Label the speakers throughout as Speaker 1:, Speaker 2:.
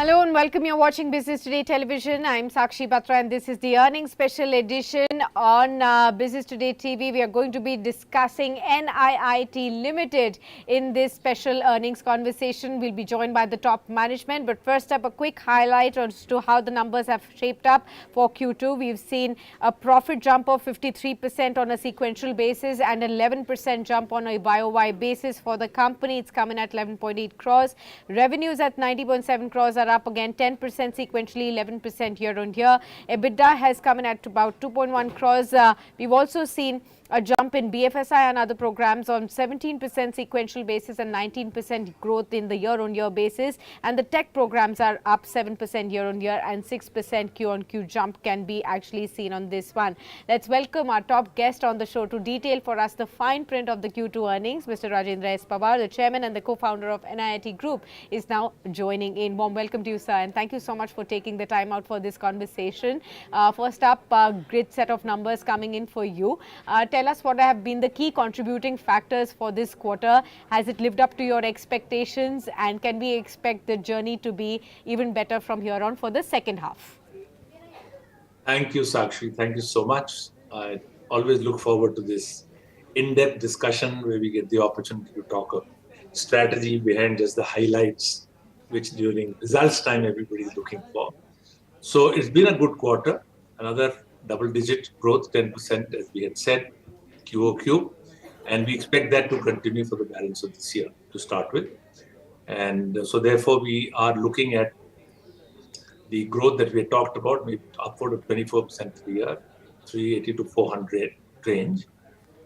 Speaker 1: Hello and welcome. You're watching Business Today Television. I'm Sakshi Batra and this is the earnings special edition on Business Today TV. We are going to be discussing NIIT Limited in this special earnings conversation. We'll be joined by the top management. But first up, a quick highlight as to how the numbers have shaped up for Q2. We've seen a profit jump of 53% on a sequential basis and 11% jump on a YoY basis for the company. It's coming at 11.8 crores. Revenues at 90.7 crores are up again 10% sequentially, 11% year on year. EBITDA has come in at about 2.1 crores. We've also seen a jump in BFSI and other programs on 17% sequential basis and 19% growth in the year-on-year basis. And the tech programs are up 7% year-on-year and 6% Q-on-Q jump can be actually seen on this one. Let's welcome our top guest on the show to detail for us the fine print of the Q2 earnings. Mr. Rajendra S Pawar, the chairman and the co-founder of NIIT Group, is now joining in. Warm welcome to you, sir, and thank you so much for taking the time out for this conversation. First up, great set of numbers coming in for you. Tell us what have been the key contributing factors for this quarter. Has it lived up to your expectations, and can we expect the journey to be even better from here on for the second half?
Speaker 2: Thank you, Sakshi. Thank you so much. I always look forward to this in-depth discussion where we get the opportunity to talk of strategy behind just the highlights, which during results time everybody is looking for. So it's been a good quarter, another double-digit growth, 10% as we had said, QOQ, and we expect that to continue for the balance of this year to start with. And so therefore we are looking at the growth that we had talked about, maybe upward of 24% for the year, 380 to 400 range,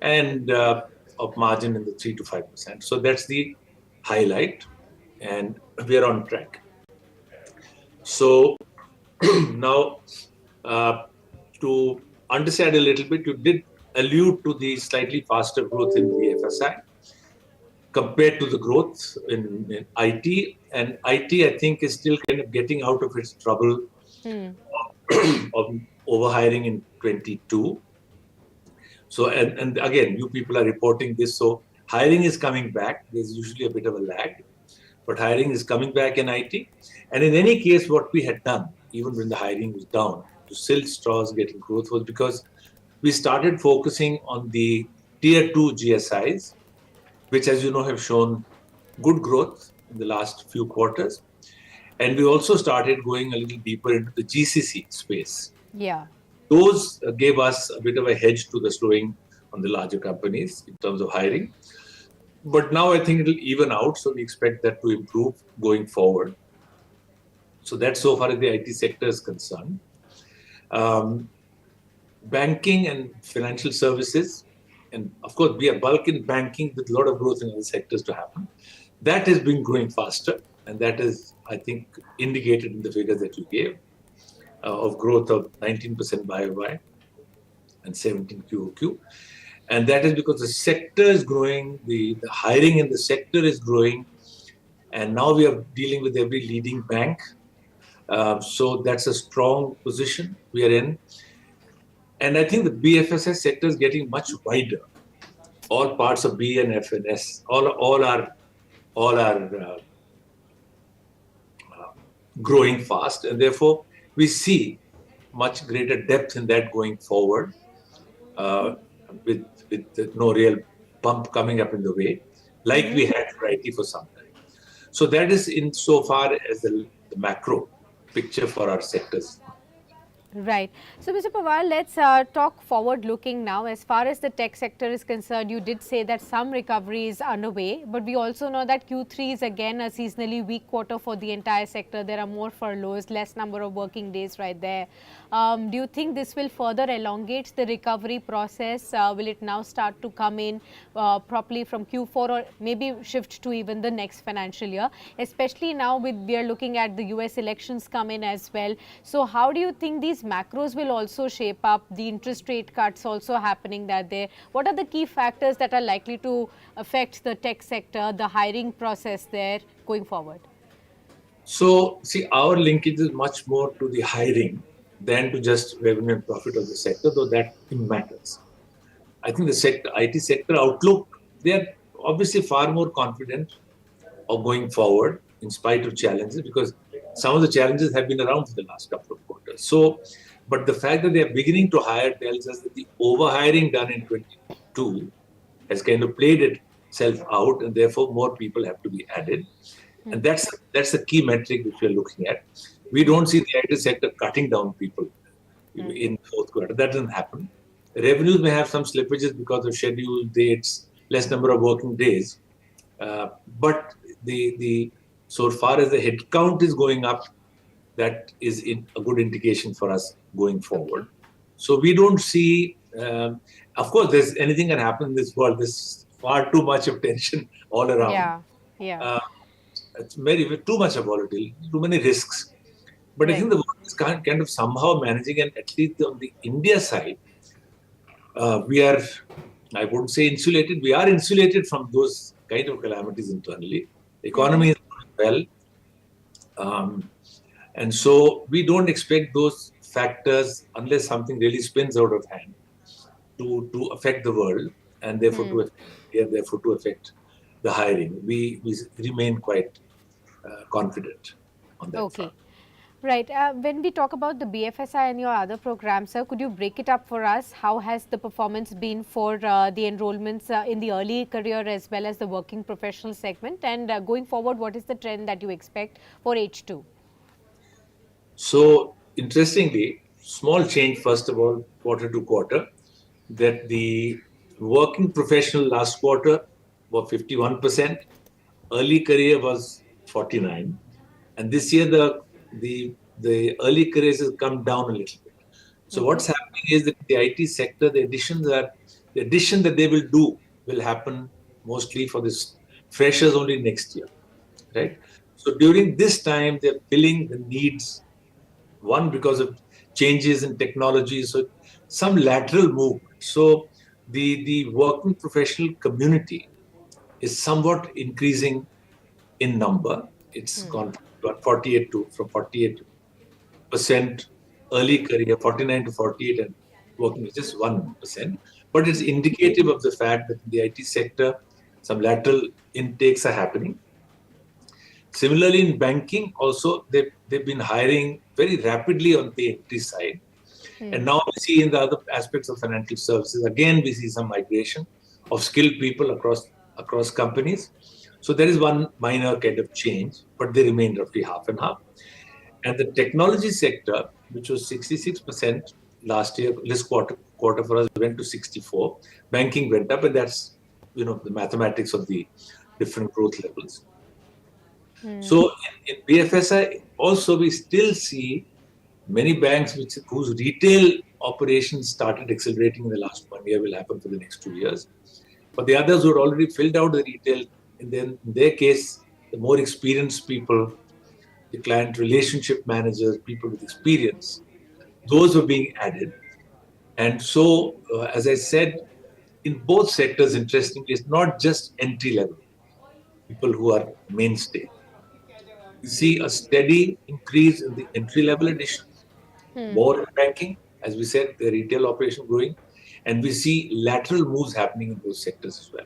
Speaker 2: and of margin in the 3 to 5%. So that's the highlight, and we are on track. So now to understand a little bit, you did allude to the slightly faster growth in BFSI compared to the growth in IT. And IT, I think, is still kind of getting out of its trouble of overhiring in 22. So, and again, you people are reporting this. So hiring is coming back. There's usually a bit of a lag, but hiring is coming back in IT. And in any case, what we had done, even when the hiring was down, to still straws getting growth was because we started focusing on the tier 2 GSIs, which, as you know, have shown good growth in the last few quarters. And we also started going a little deeper into the GCC space.
Speaker 1: Yeah.
Speaker 2: Those gave us a bit of a hedge to the slowing on the larger companies in terms of hiring. But now I think it'll even out, so we expect that to improve going forward. So that's so far as the IT sector is concerned. Banking and financial services, and of course we are bulk in banking with a lot of growth in other sectors to happen. That has been growing faster, and that is, I think, indicated in the figures that you gave of growth of 19% YoY and 17 QOQ. And that is because the sector is growing, the hiring in the sector is growing, and now we are dealing with every leading bank. So that's a strong position we are in. And I think the BFSI sector is getting much wider. All parts of B and F and S, all are growing fast, and therefore we see much greater depth in that going forward, with no real bump coming up in the way, like we had for IT for some time. So that is in so far as the macro picture for our sectors.
Speaker 1: Right. So, Mr. Pawar, let's talk forward-looking now. As far as the tech sector is concerned, you did say that some recovery is underway, but we also know that Q3 is again a seasonally weak quarter for the entire sector. There are more furloughs, less number of working days right there. Do you think this will further elongate the recovery process? Will it now start to come in properly from Q4 or maybe shift to even the next financial year? Especially now we are looking at the US elections come in as well. So how do you think these macros will also shape up, the interest rate cuts also happening that there? What are the key factors that are likely to affect the tech sector, the hiring process there going forward?
Speaker 2: So, see, our linkage is much more to the hiring than to just revenue and profit of the sector, though that matters. I think the IT sector outlook, they are obviously far more confident of going forward in spite of challenges, because some of the challenges have been around for the last couple of quarters. So, but the fact that they are beginning to hire tells us that the overhiring done in 22 has kind of played itself out, and therefore more people have to be added. And that's the key metric which we are looking at. We don't see the IT sector cutting down people in fourth quarter. That doesn't happen. Revenues may have some slippages because of schedule dates, less number of working days. But so far as the headcount is going up, that is a good indication for us going forward.
Speaker 1: Okay.
Speaker 2: So we don't see, of course, there's anything can happen in this world. There's far too much of tension all around.
Speaker 1: Yeah.
Speaker 2: It's too much of volatility, too many risks. But I think the world is kind of somehow managing, and at least on the India side, we are, I wouldn't say insulated, we are insulated from those kind of calamities internally. The economy is doing well. And so we don't expect those factors, unless something really spins out of hand, to affect the world, and therefore to affect the hiring. We remain quite confident on that front.
Speaker 1: Right. When we talk about the BFSI and your other programs, sir, could you break it up for us? How has the performance been for the enrollments in the early career as well as the working professional segment? And going forward, what is the trend that you expect for H2?
Speaker 2: So, interestingly, small change, first of all, quarter to quarter, that the working professional last quarter was 51%, early career was 49%, and this year the early careers has come down a little bit. So what's happening is that the IT sector, the addition that they will do will happen mostly for this freshers only next year, right? So during this time, they're filling the needs. One, because of changes in technology, so some lateral movement. So the working professional community is somewhat increasing in number. It's gone from 48% early career, 49 to 48, and working is just 1%. But it's indicative of the fact that in the IT sector, some lateral intakes are happening. Similarly, in banking, also, they've been hiring very rapidly on the entry side. And now we see in the other aspects of financial services, again, we see some migration of skilled people across companies. So there is one minor kind of change, but they remain roughly half and half. And the technology sector, which was 66% last year, this quarter for us went to 64. Banking went up, and that's the mathematics of the different growth levels. So in BFSI, also we still see many banks whose retail operations started accelerating in the last 1 year will happen for the next 2 years. But the others who had already filled out the retail, and then in their case, the more experienced people, the client relationship managers, people with experience, those were being added. And so, as I said, in both sectors, interestingly, it's not just entry level, people who are mainstay. We see a steady increase in the entry level additions, more in banking, as we said, the retail operation growing, and we see lateral moves happening in those sectors as well.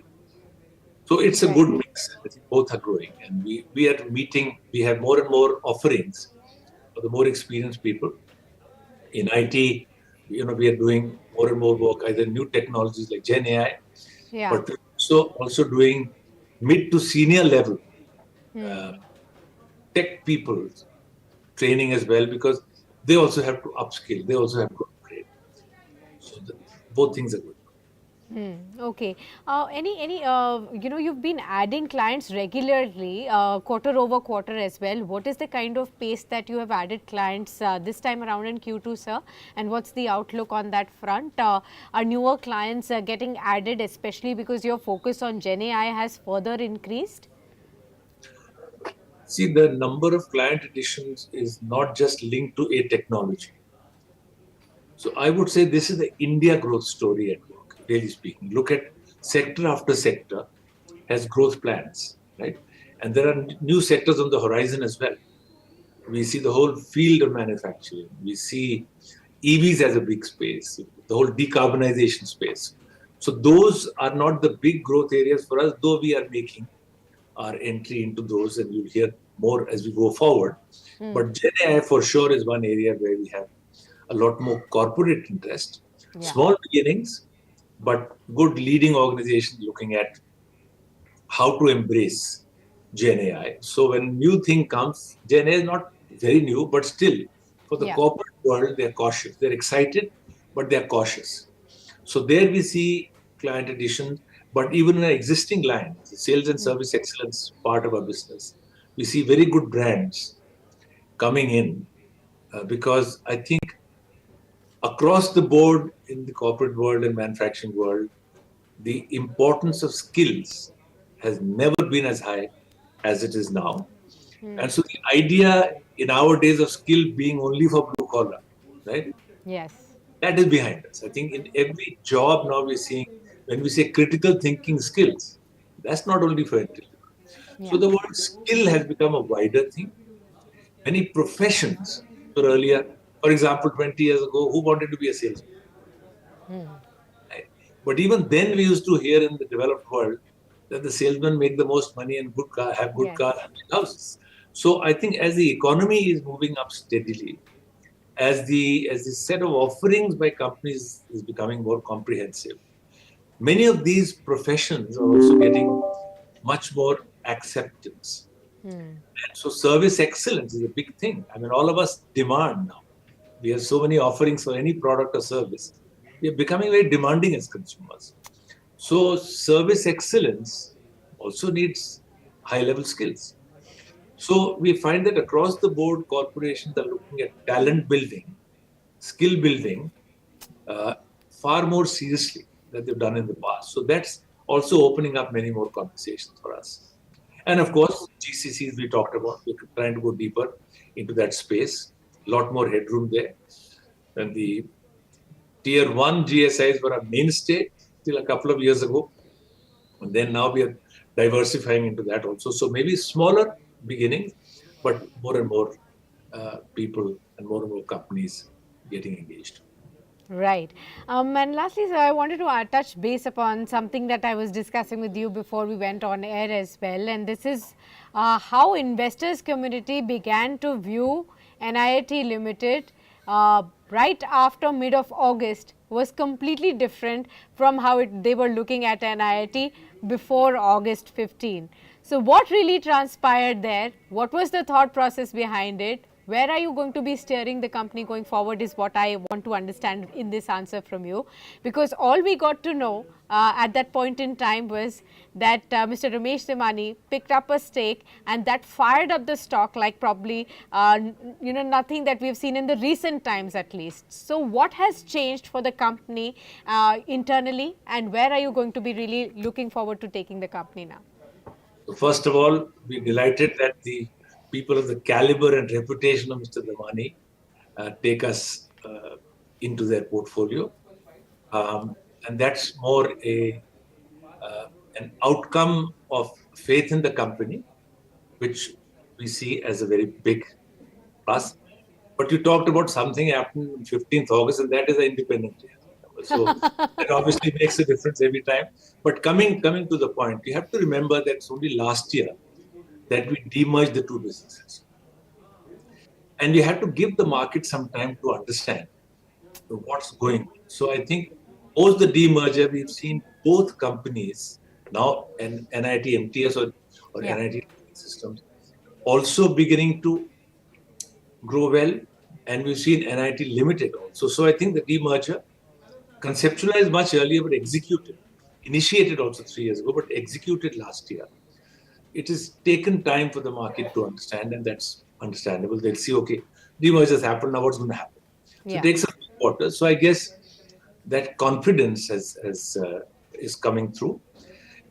Speaker 2: So it's a good mix. I think both are growing, and we have more and more offerings for the more experienced people. In IT, we are doing more and more work, either new technologies like GenAI, but also doing mid to senior level tech people training as well, because they also have to upskill, they also have to upgrade. So both things are good.
Speaker 1: Okay. You've been adding clients regularly, quarter over quarter as well. What is the kind of pace that you have added clients this time around in Q2, sir? And what's the outlook on that front? Are newer clients getting added, especially because your focus on GenAI has further increased?
Speaker 2: See, the number of client additions is not just linked to a technology. So I would say this is the India growth story at work, really speaking. Look at sector after sector has growth plans, right? And there are new sectors on the horizon as well. We see the whole field of manufacturing. We see EVs as a big space, the whole decarbonization space. So those are not the big growth areas for us, though we are making our entry into those, and you'll hear more as we go forward. But GenAI for sure is one area where we have a lot more corporate interest.
Speaker 1: Yeah.
Speaker 2: Small beginnings, but good leading organizations looking at how to embrace GenAI. So when new thing comes, GenAI is not very new, but still for the
Speaker 1: Yeah.
Speaker 2: corporate world, they're cautious. They're excited, but they're cautious. So there we see client additions, but even in an existing line, the sales and service excellence part of our business, we see very good brands coming in because I think across the board in the corporate world and manufacturing world, the importance of skills has never been as high as it is now. And so the idea in our days of skill being only for blue collar, right?
Speaker 1: Yes.
Speaker 2: That is behind us. I think in every job now we're seeing when we say critical thinking skills, that's not only for intelligence. So
Speaker 1: Yeah.
Speaker 2: the word skill has become a wider thing. Many professions were earlier, for example, 20 years ago, who wanted to be a salesman? Right? But even then, we used to hear in the developed world that the salesmen make the most money and have good
Speaker 1: Yes.
Speaker 2: cars and big houses. So I think as the economy is moving up steadily, as the set of offerings by companies is becoming more comprehensive, many of these professions are also getting much more acceptance. And so service excellence is a big thing. I mean, all of us demand now. We have so many offerings for any product or service. We are becoming very demanding as consumers. So service excellence also needs high level skills. So we find that across the board, corporations are looking at talent building, skill building, uh, far more seriously than they've done in the past. So that's also opening up many more conversations for us. And of course, GCCs we talked about, we're trying to go deeper into that space, a lot more headroom there. And the tier one GSIs were a mainstay till a couple of years ago. And then now we are diversifying into that also. So maybe smaller beginnings, but more and more people and more companies getting engaged.
Speaker 1: Right. And lastly, sir, I wanted to touch base upon something that I was discussing with you before we went on air as well. And this is how investors community began to view NIIT Limited right after mid of August was completely different from how they were looking at NIIT before August 15. So what really transpired there? What was the thought process behind it? Where are you going to be steering the company going forward is what I want to understand in this answer from you. Because all we got to know at that point in time was that Mr. Ramesh Simani picked up a stake and that fired up the stock like probably nothing that we've seen in the recent times at least. So what has changed for the company internally, and where are you going to be really looking forward to taking the company now?
Speaker 2: So first of all, we're delighted that the people of the caliber and reputation of Mr. Damani take us into their portfolio. And that's more an outcome of faith in the company, which we see as a very big plus. But you talked about something happened on 15th August, and that is an independent day. So that obviously makes a difference every time. But coming to the point, you have to remember that it's only last year that we demerged the two businesses. And you have to give the market some time to understand what's going on. So I think post the demerger, we've seen both companies now, and NIIT MTS or
Speaker 1: Yeah.
Speaker 2: NIIT systems, also beginning to grow well. And we've seen NIIT Limited also. So I think the demerger, conceptualized much earlier, but executed, initiated also 3 years ago, but executed last year. It has taken time for the market to understand, and that's understandable. They'll see, okay, demergers happen, now what's going to happen? So it
Speaker 1: Yeah.
Speaker 2: takes a few quarters. So I guess that confidence is coming through.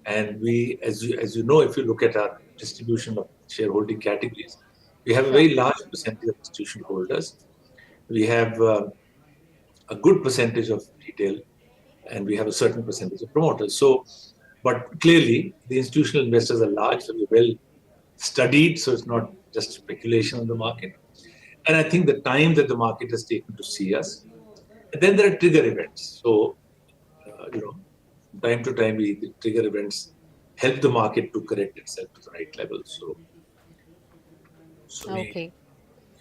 Speaker 2: And we, as you know, if you look at our distribution of shareholding categories, we have a
Speaker 1: Sure.
Speaker 2: very large percentage of institutional holders. We have a good percentage of retail, and we have a certain percentage of promoters. So, but clearly, the institutional investors are large, so we're well studied, so it's not just speculation on the market. And I think the time that the market has taken to see us, and then there are trigger events. So, time to time, the trigger events help the market to correct itself to the right level. So, So we
Speaker 1: Okay.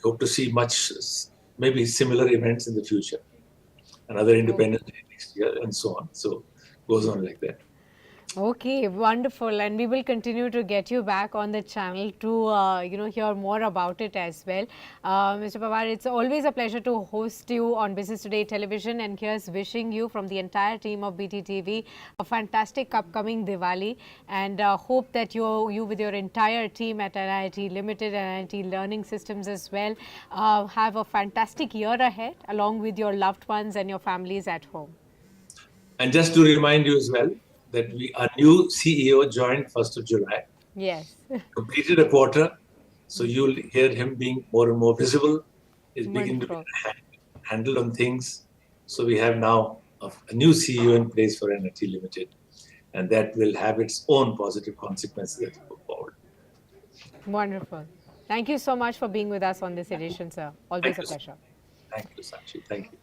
Speaker 2: hope to see maybe similar events in the future. Another Independence Day next year, and so on. So goes on like that.
Speaker 1: Okay, wonderful, and we will continue to get you back on the channel to hear more about it as well. Mr. Pawar, it's always a pleasure to host you on Business Today Television, and here's wishing you from the entire team of BTTV a fantastic upcoming Diwali, and hope that you with your entire team at NIIT Limited and NIIT Learning Systems as well have a fantastic year ahead along with your loved ones and your families at home.
Speaker 2: And just to remind you as well that our new CEO joined 1st of July.
Speaker 1: Yes.
Speaker 2: Completed a quarter, so you'll hear him being more and more visible. He's beginning to
Speaker 1: Wonderful.
Speaker 2: get a handle on things. So we have now a new CEO in place for NIIT Limited, and that will have its own positive consequences as we go forward.
Speaker 1: Wonderful. Thank you so much for being with us on this edition, sir. Always a pleasure.
Speaker 2: Thank you, Sakshi. Thank you.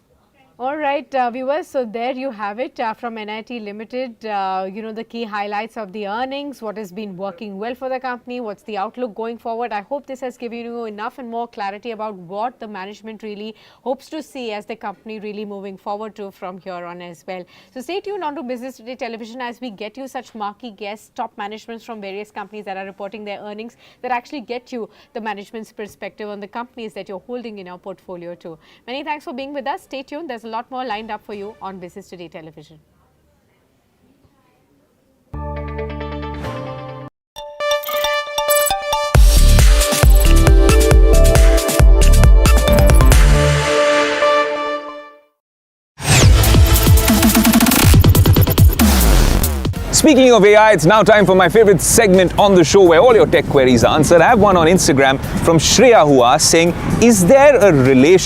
Speaker 1: All right, viewers, so there you have it from NIIT Limited, the key highlights of the earnings, what has been working well for the company, what's the outlook going forward. I hope this has given you enough and more clarity about what the management really hopes to see as the company really moving forward to from here on as well. So stay tuned on to Business Today Television as we get you such marquee guests, top managements from various companies that are reporting their earnings that actually get you the management's perspective on the companies that you're holding in your portfolio too. Many thanks for being with us. Stay tuned. There's a lot more lined up for you on Business Today Television.
Speaker 3: Speaking of AI, it's now time for my favorite segment on the show where all your tech queries are answered. I have one on Instagram from Shreya who asks saying, is there a relation